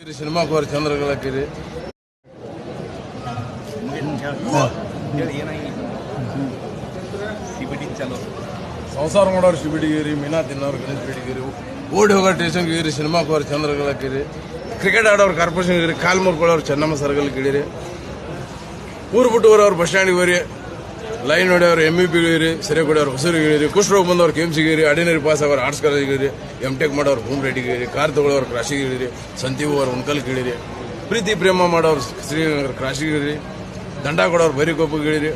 ಸಿನಿಮಾಕ್ಕೆ ಹೋಗಿ ಚಂದ್ರಗಳಕ್ಕಿರಿ ಸಂಸಾರ ಮಾಡೋರು ಶಿಬಿಡಿಗಿರಿ ಮೀನಾ ತಿನ್ನೋರು ಗಣೇಶ್ ಬಿಡಿಗಿರಿ ಓಡಿ ಹೋಗೋ ಸ್ಟೇಷನ್ಗೆ ಇರಿ ಸಿನಿಮಾಕ್ಕೆ ಹೋಗಿ ಚಂದ್ರಗಳಕ್ಕಿರಿ ಕ್ರಿಕೆಟ್ ಆಡೋರು ಕಾರ್ಪೊರೇಷನ್ಗಿರಿ ಕಾಲು ಮುರ್ಕೊಳ್ಳೋರು ಚೆನ್ನಮ್ಮ ಸರ್ಗಲ್ಗಿಡಿರಿ ಊರು ಬಿಟ್ಟು ಬರೋರು ಬಸ್ ಸ್ಟ್ಯಾಂಡ್ಗೆ ಹೋರಿ ಲೈನ್ ಹೊಡೆಯವ್ರು MEPಗಿರಿ ಸೆರೆ ಕೊಡೋರು ಹೊಸೂರಿಗಿರಿ ಕುಷ್ಠರೋಗ ಬಂದವ್ರು KMCಗಿರಿ ಆರ್ಡಿನರಿ ಪಾಸ್ ಆಗೋರು ಆರ್ಟ್ಸ್ ಕಾಲೇಜ್ಗಿರಿ MTech ಮಾಡೋರು ಭೂಮ್ ರೆಡ್ಡಿಗಿರಿ ಕಾರ್ ತಗೊಳ್ಳೋರು ಕ್ರಾಶಿಗಿರಿ ಸಂತೀವ್ ಅವರು ಉಣ್ಕಲ್ಗಿಳಿರಿ ಪ್ರೀತಿ ಪ್ರೇಮ ಮಾಡೋರು ಶ್ರೀನಗರ ಕ್ರಾಶಿಗಿರಿ ದಂಡ ಕೊಡೋರು ಬೈರಿಕೊಪ್ಪಗಿಳಿರಿ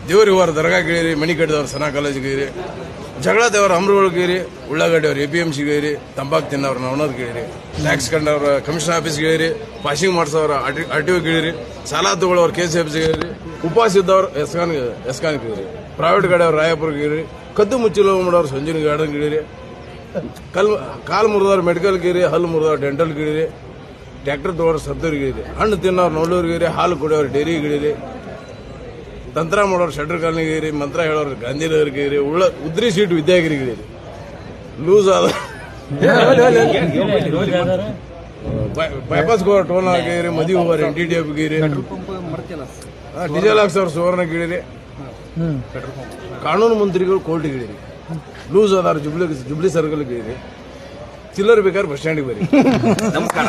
ದೇವ್ರಿಗೆ ಹೋರ ದರ್ಗಾಗಿಳಿರಿ ಮಣಿ ಕಟ್ಟಿದವ್ರು ಸನಾ ಕಾಲೇಜ್ಗಿರಿ ಜಗಳ ದೇವ್ರ ಅಮ್ರಗಳಿಗಿರಿ ಉಳ್ಳಾಗಡ್ಡಿ ಅವ್ರು APMCಗಿರಿ ತಂಬಾಕು ತಿನ್ನೋರು ನವನವ್ರಿಗಿಳಿರಿ ಟ್ಯಾಕ್ಸ್ ಕಂಡವ್ರ ಕಮಿಷನ್ ಆಫೀಸ್ಗಿಳಿರಿ ಪಾಸಿಂಗ್ ಮಾಡಿಸೋರು RTOಗಿಳಿರಿ ಸಾಲ ತಗೊಳ್ಳೋರು KCFCಗಿರಿ ಉಪವಾಸ ಇದ್ದವ್ರು ಎಸ್ಕಾನ್ಗಿರಿ ಪ್ರೈವೇಟ್ ಗಾಡಿ ಅವ್ರು ರಾಯಪುರ್ಗಿರಿ ಕದ್ದು ಮುಚ್ಚಿಲ ಮಾಡೋರು ಸಂಜೀವ್ ಗಾರ್ಡನ್ಗಿಳಿರಿ ಕಾಲು ಮುರಿದವ್ರು ಮೆಡಿಕಲ್ಗಿರಿ ಹಲ್ಲು ಮುರಿದವ್ರು ಡೆಂಟಲ್ಗಿಳಿರಿ ಟ್ರ್ಯಾಕ್ಟರ್ ತಗೋರು ಸತ್ತೂರ್ಗಿರಿ ಹಣ್ಣು ತಿನ್ನೋರು ನೋಡೂರ್ಗಿರಿ ಹಾಲು ಕುಡಿಯೋರು ಡೈರಿಗಿಳಿರಿ ತಂತ್ರ ಮಾಡೋರು ಶೆಟ್ರ್ ಕಾಲನಿಗಿರಿ ಮಂತ್ರ ಹೇಳೋರು ಗಾಂಧಿನಗರ್ಗಿರಿ ಉದ್ರಿ ಸೀಟ್ ವಿದ್ಯಾಗಿರಿಗಿರಿ ಲೂಸ್ ಆದ ಬೈಪಾಸ್ ಹೋಗೋರು ಟೋಲ್ ಆಗಿರಿ ಮದುವೆ ಹೋಗೋರು NTTFಗಿರಿ ಡೀಸೆಲ್ ಹಾಕ್ಸೋರು ಸುವರ್ಣಗಿಳಿರಿ ಕಾನೂನು ಮಂತ್ರಿಗಳು ಕೋರ್ಟ್ಗಿಳಿರಿ ಲೂಸ್ ಆದಾರ ಜುಬ್ಲಿ ಸರ್ಕಲ್ಗಿರಿ ಚಿಲ್ಲರ್ ಬೇಕಾದ್ರೆ ಬಸ್ ಸ್ಟ್ಯಾಂಡಿಗೆ ಬರೀ ನಮಸ್ಕಾರ.